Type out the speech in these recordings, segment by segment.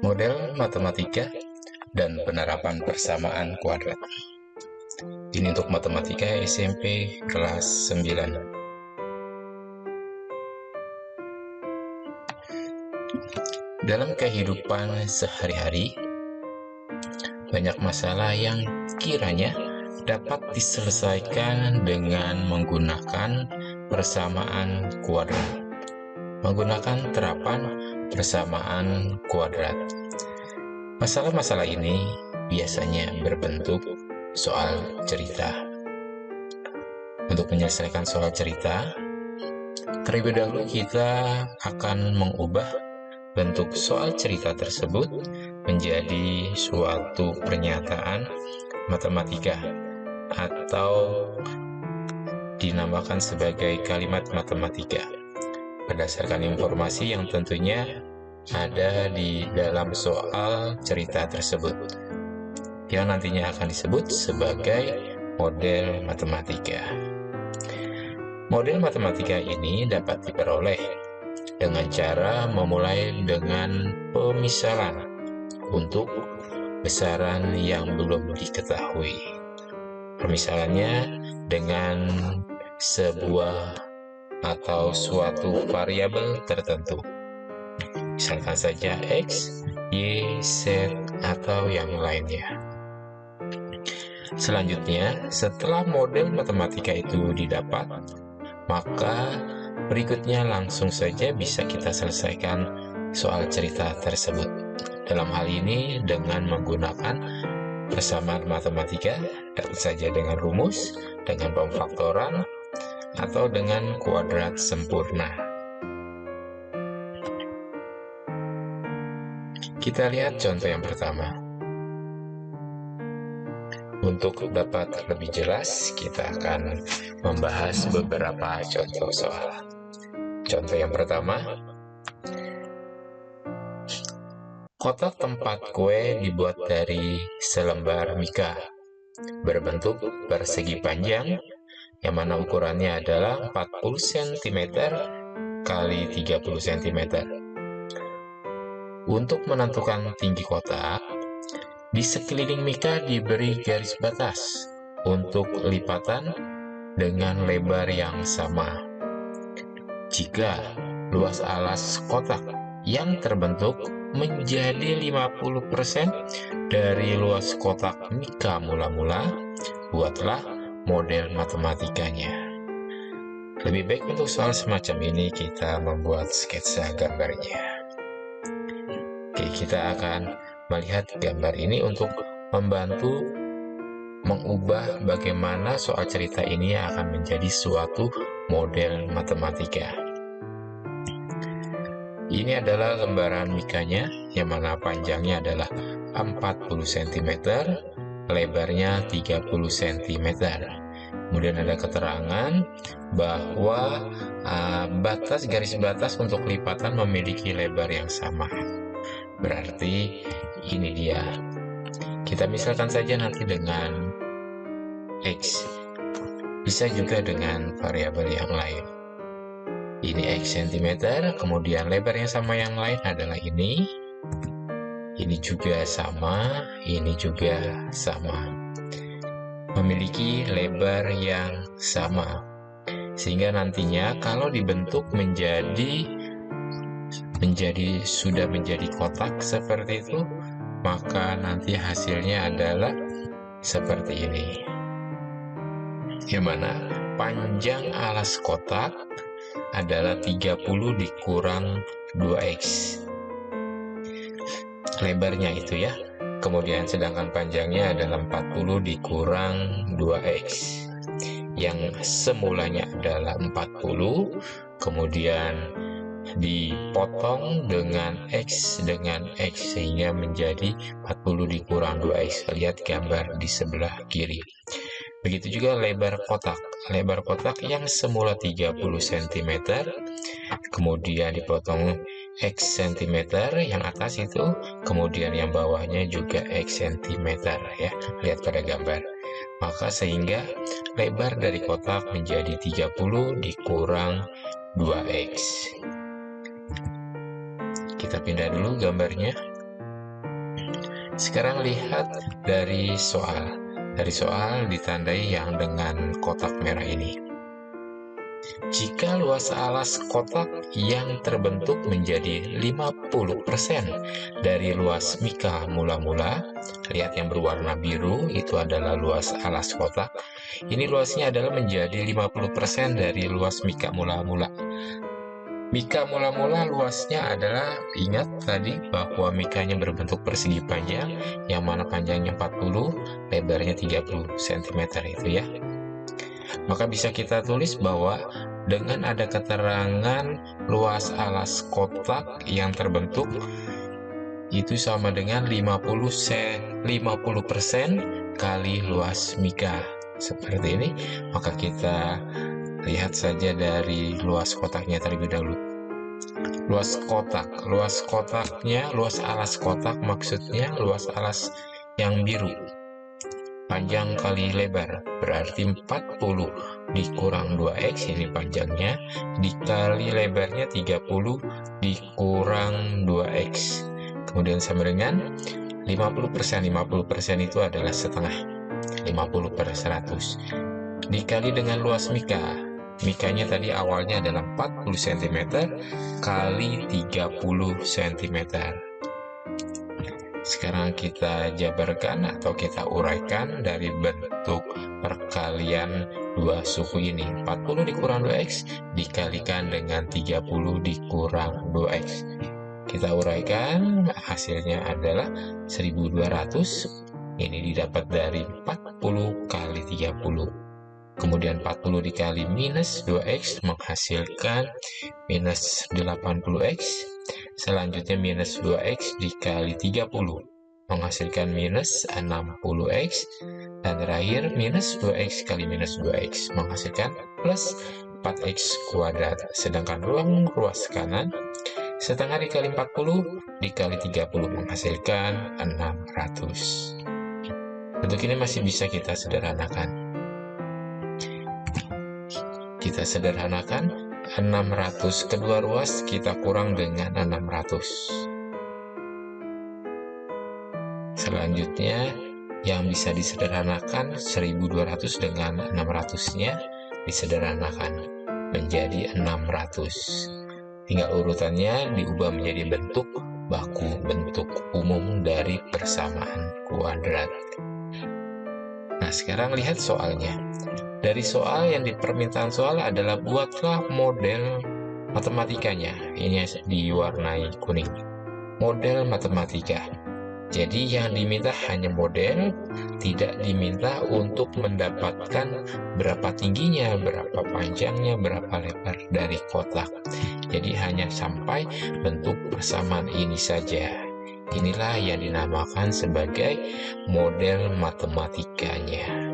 Model matematika dan penerapan persamaan kuadrat. Ini untuk matematika SMP kelas 9. Dalam kehidupan sehari-hari, banyak masalah yang kiranya dapat diselesaikan dengan menggunakan persamaan kuadrat. Menggunakan terapan persamaan kuadrat. Masalah-masalah ini biasanya berbentuk soal cerita. Untuk menyelesaikan soal cerita, terlebih dahulu kita akan mengubah bentuk soal cerita tersebut menjadi suatu pernyataan matematika atau dinamakan sebagai kalimat matematika berdasarkan informasi yang tentunya ada di dalam soal cerita tersebut yang nantinya akan disebut sebagai model matematika. Model matematika ini dapat diperoleh dengan cara memulai dengan pemisalan untuk besaran yang belum diketahui. Pemisalannya dengan sebuah atau suatu variabel tertentu. Misalkan saja X, Y, Z, atau yang lainnya. Selanjutnya, setelah model matematika itu didapat, maka berikutnya langsung saja bisa kita selesaikan soal cerita tersebut. Dalam hal ini dengan menggunakan persamaan matematika, dapat saja dengan rumus, dengan pemfaktoran, atau dengan kuadrat sempurna. Kita lihat contoh yang pertama. Untuk dapat lebih jelas, kita akan membahas beberapa contoh soal. Contoh yang pertama, kotak tempat kue dibuat dari selembar mika berbentuk persegi panjang yang mana ukurannya adalah 40 cm kali 30 cm. Untuk menentukan tinggi kotak, di sekeliling mika diberi garis batas untuk lipatan dengan lebar yang sama. Jika luas alas kotak yang terbentuk menjadi 50% dari luas kotak mika mula-mula, buatlah model matematikanya. Lebih baik untuk soal semacam ini kita membuat sketsa gambarnya. Oke, kita akan melihat gambar ini untuk membantu mengubah bagaimana soal cerita ini akan menjadi suatu model matematika. Ini adalah lembaran mikanya yang mana panjangnya adalah 40 cm, lebarnya 30 cm. Kemudian ada keterangan bahwa garis batas untuk lipatan memiliki lebar yang sama. Berarti ini dia. Kita misalkan saja nanti dengan X. Bisa juga dengan variabel yang lain. Ini X cm, kemudian lebar yang sama yang lain adalah ini. Ini juga sama, ini juga sama. Memiliki lebar yang sama. Sehingga nantinya kalau dibentuk sudah menjadi kotak seperti itu, maka nanti hasilnya adalah seperti ini. Yang mana panjang alas kotak adalah 30 dikurang 2X. Lebarnya itu ya. Kemudian sedangkan panjangnya adalah 40 dikurang 2X. Yang semulanya adalah 40, kemudian dipotong dengan X sehingga menjadi 40 dikurang 2X. Lihat gambar di sebelah kiri. Begitu juga lebar kotak. Lebar kotak yang semula 30 cm, kemudian dipotong X cm yang atas itu, kemudian yang bawahnya juga X cm ya. Lihat pada gambar. Maka sehingga lebar dari kotak menjadi 30 dikurang 2X. Kita pindah dulu gambarnya. Sekarang lihat dari soal. Dari soal ditandai yang dengan kotak merah ini. Jika luas alas kotak yang terbentuk menjadi 50% dari luas mika mula-mula, lihat yang berwarna biru itu adalah luas alas kotak. Ini luasnya adalah menjadi 50% dari luas mika mula-mula. Mika mula-mula luasnya adalah, ingat tadi bahwa mikanya berbentuk persegi panjang, yang mana panjangnya 40, lebarnya 30 cm itu ya. Maka bisa kita tulis bahwa dengan ada keterangan luas alas kotak yang terbentuk itu sama dengan 50% kali luas mika. Seperti ini, maka kita lihat saja dari luas kotaknya terlebih dahulu. Luas kotaknya, luas alas kotak maksudnya luas alas yang biru. Panjang kali lebar, berarti 40 dikurang 2x, ini panjangnya, dikali lebarnya 30 dikurang 2x. Kemudian sama dengan 50%. 50% itu adalah setengah, 50/100. Dikali dengan luas mika. Mikanya tadi awalnya adalah 40 cm kali 30 cm. Sekarang kita jabarkan atau kita uraikan dari bentuk perkalian dua suku ini. 40 dikurang 2x dikalikan dengan 30 dikurang 2x. Kita uraikan, hasilnya adalah 1200. Ini didapat dari 40 kali 30. Kemudian 40 dikali minus 2x menghasilkan minus 80x. Selanjutnya minus 2x dikali 30 menghasilkan minus 60x. Dan terakhir minus 2x kali minus 2x menghasilkan plus 4x kuadrat. Sedangkan ruas kanan, setengah dikali 40 dikali 30 menghasilkan 600. Bentuk ini masih bisa kita sederhanakan. Kita sederhanakan, 600 kedua ruas kita kurang dengan 600. Selanjutnya yang bisa disederhanakan 1200 dengan 600-nya disederhanakan menjadi 600. Tinggal urutannya diubah menjadi bentuk baku, bentuk umum dari persamaan kuadrat. Nah, sekarang lihat soalnya. Dari soal yang di permintaan soal adalah buatlah model matematikanya. Ini diwarnai kuning. Model matematika. Jadi yang diminta hanya model, tidak diminta untuk mendapatkan berapa tingginya, berapa panjangnya, berapa lebar dari kotak. Jadi hanya sampai bentuk persamaan ini saja. Inilah yang dinamakan sebagai model matematikanya.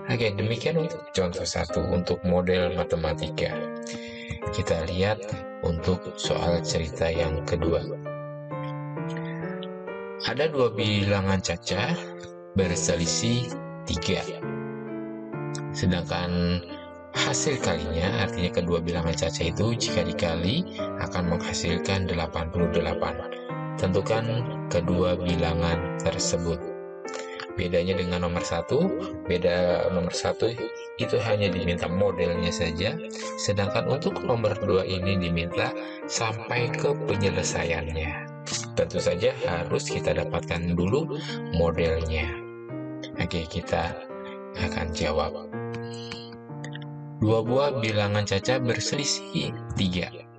Oke, demikian untuk contoh 1 untuk model matematika. Kita lihat untuk soal cerita yang kedua. Ada dua bilangan caca berselisih 3. Sedangkan hasil kalinya, artinya kedua bilangan caca itu jika dikali akan menghasilkan 88. Tentukan kedua bilangan tersebut. Bedanya dengan nomor 1, beda nomor 1 itu hanya diminta modelnya saja, sedangkan untuk nomor 2 ini diminta sampai ke penyelesaiannya. Tentu saja harus kita dapatkan dulu modelnya. Oke, kita akan jawab. Dua buah bilangan caca berselisih 3.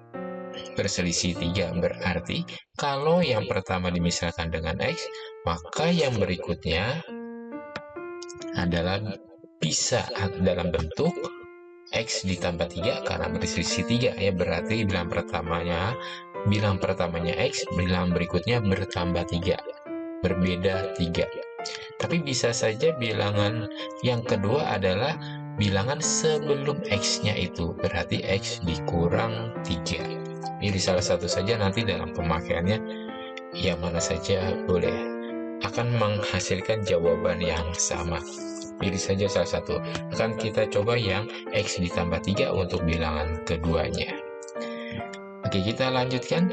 Berselisih 3 berarti kalau yang pertama dimisalkan dengan X, maka yang berikutnya adalah bisa dalam bentuk X ditambah 3 karena berselisih 3 ya, berarti bilang pertamanya X, bilang berikutnya bertambah 3, berbeda 3. Tapi bisa saja bilangan yang kedua adalah bilangan sebelum X-nya itu, berarti X dikurang 3. Pilih salah satu saja, nanti dalam pemakaiannya yang mana saja boleh, akan menghasilkan jawaban yang sama. Pilih saja salah satu. Akan kita coba yang X ditambah 3 untuk bilangan keduanya. Oke, kita lanjutkan.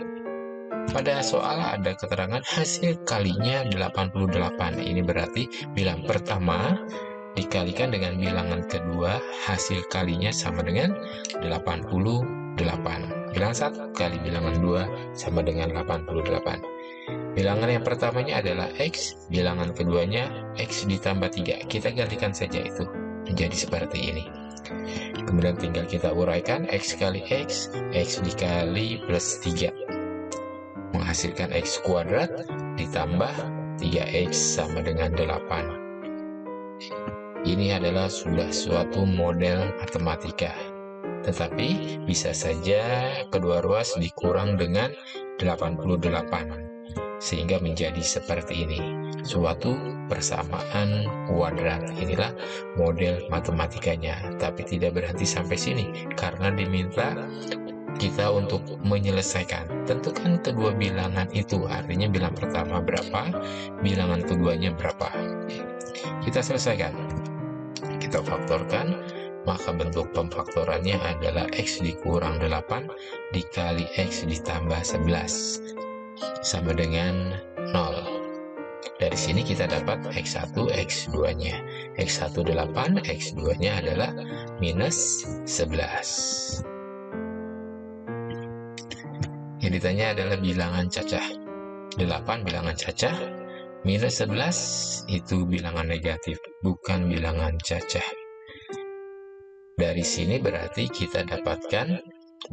Pada soal ada keterangan hasil kalinya 88. Ini berarti bilangan pertama dikalikan dengan bilangan kedua, hasil kalinya sama dengan 88. Bilangan 1 kali bilangan 2 sama dengan 88. Bilangan yang pertamanya adalah X, bilangan keduanya X ditambah 3. Kita gantikan saja itu menjadi seperti ini. Kemudian tinggal kita uraikan X kali X dikali plus 3. Menghasilkan X kuadrat ditambah 3X sama dengan 8. Ini adalah sudah suatu model matematika. Tetapi bisa saja kedua ruas dikurang dengan 88. Sehingga menjadi seperti ini. Suatu persamaan kuadrat. Inilah model matematikanya. Tapi tidak berhenti sampai sini. Karena diminta kita untuk menyelesaikan, tentukan kedua bilangan itu, artinya bilangan pertama berapa, bilangan keduanya berapa. Kita selesaikan, kita faktorkan, maka bentuk pemfaktorannya adalah X dikurang 8 dikali X ditambah 11 sama dengan 0. Dari sini kita dapat X1, X2 nya. X1 8, X2 nya adalah minus 11. Yang ditanya adalah bilangan cacah. 8 bilangan cacah, minus 11 itu bilangan negatif, bukan bilangan cacah. Dari sini berarti kita dapatkan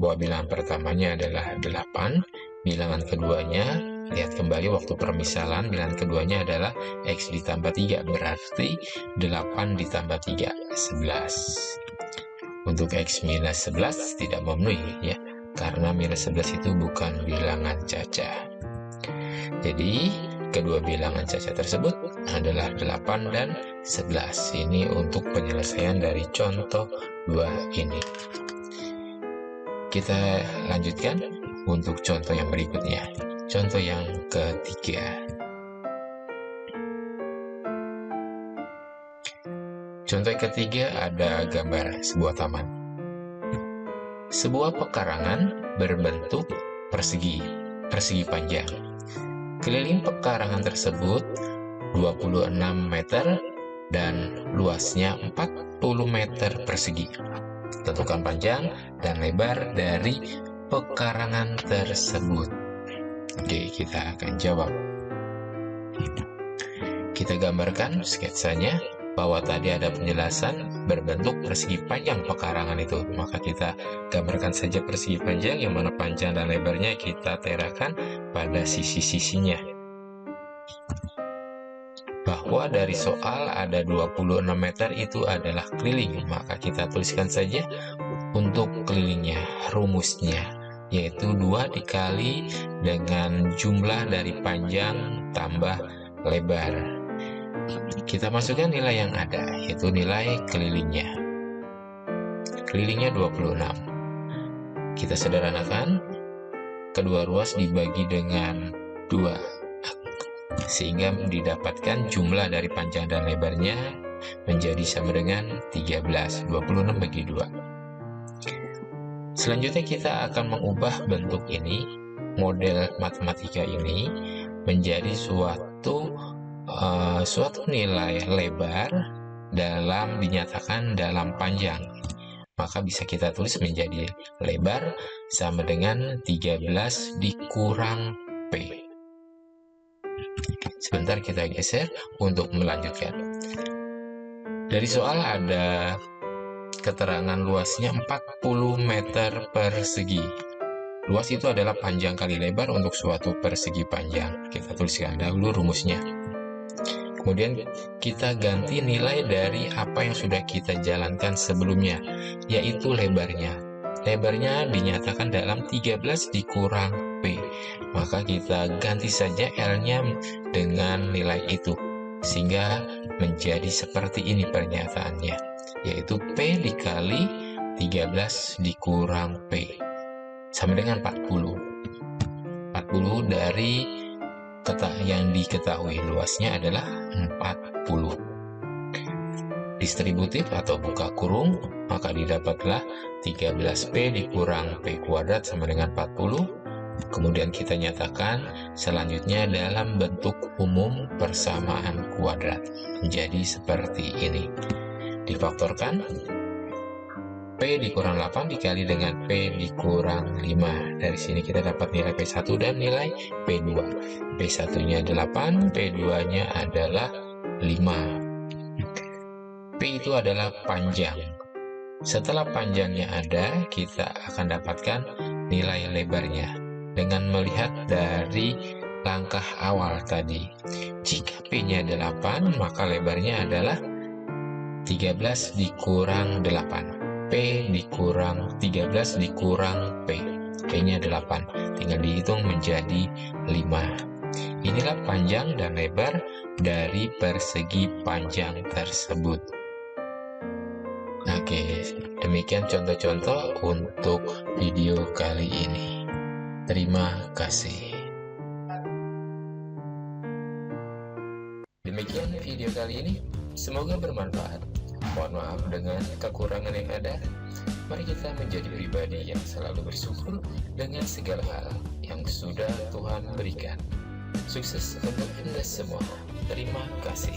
bahwa bilangan pertamanya adalah 8, bilangan keduanya, lihat kembali waktu permisalan, bilangan keduanya adalah X ditambah 3, berarti 8 ditambah 3, 11. Untuk X minus 11 tidak memenuhi ya. Karena minus 11 itu bukan bilangan cacah. Jadi, kedua bilangan cacah tersebut adalah 8 dan 11. Ini untuk penyelesaian dari contoh 2 ini. Kita lanjutkan untuk contoh yang berikutnya. Contoh yang ketiga. Contoh yang ketiga ada gambar sebuah taman. Sebuah pekarangan berbentuk persegi panjang. Keliling pekarangan tersebut 26 meter dan luasnya 40 meter persegi. Tentukan panjang dan lebar dari pekarangan tersebut. Oke, kita akan jawab. Kita gambarkan sketsanya bahwa tadi ada penjelasan berbentuk persegi panjang pekarangan itu, maka kita gambarkan saja persegi panjang yang mana panjang dan lebarnya kita terakan pada sisi-sisinya. Bahwa dari soal ada 26 meter itu adalah keliling, maka kita tuliskan saja untuk kelilingnya, rumusnya, yaitu 2 dikali dengan jumlah dari panjang tambah lebar. Kita masukkan nilai yang ada, yaitu nilai kelilingnya. Kelilingnya 26. Kita sederhanakan, kedua ruas dibagi dengan 2, sehingga didapatkan jumlah dari panjang dan lebarnya menjadi sama dengan 13. 26 bagi 2. Selanjutnya kita akan mengubah bentuk ini, model matematika ini, menjadi suatu nilai lebar dinyatakan dalam panjang. Maka bisa kita tulis menjadi lebar sama dengan 13 dikurang P. Sebentar kita geser untuk melanjutkan. Dari soal ada keterangan luasnya 40 meter persegi. Luas itu adalah panjang kali lebar untuk suatu persegi panjang. Kita tuliskan dahulu rumusnya. Kemudian kita ganti nilai dari apa yang sudah kita jalankan sebelumnya, yaitu lebarnya. Lebarnya dinyatakan dalam 13 dikurang P. Maka kita ganti saja L-nya dengan nilai itu, sehingga menjadi seperti ini pernyataannya, yaitu P dikali 13 dikurang P, sama dengan 40. 40 dari yang diketahui luasnya adalah 40. Distributif atau buka kurung, maka didapatlah 13P dikurang P kuadrat sama dengan 40. Kemudian kita nyatakan selanjutnya dalam bentuk umum persamaan kuadrat. Jadi seperti ini. Difaktorkan, P dikurang 8 dikali dengan P dikurang 5. Dari sini kita dapat nilai P1 dan nilai P2. P1-nya 8, P2-nya adalah 5. P itu adalah panjang. Setelah panjangnya ada, kita akan dapatkan nilai lebarnya dengan melihat dari langkah awal tadi. Jika P-nya 8, maka lebarnya adalah 13 dikurang 8. P dikurang 13 dikurang P. P-nya 8. Tinggal dihitung menjadi 5. Inilah panjang dan lebar dari persegi panjang tersebut. Oke, demikian contoh-contoh untuk video kali ini. Terima kasih. Demikian video kali ini. Semoga bermanfaat. Mohon maaf dengan kekurangan yang ada. Mari kita menjadi pribadi yang selalu bersyukur dengan segala hal yang sudah Tuhan berikan. Sukses untuk Anda semua. Terima kasih.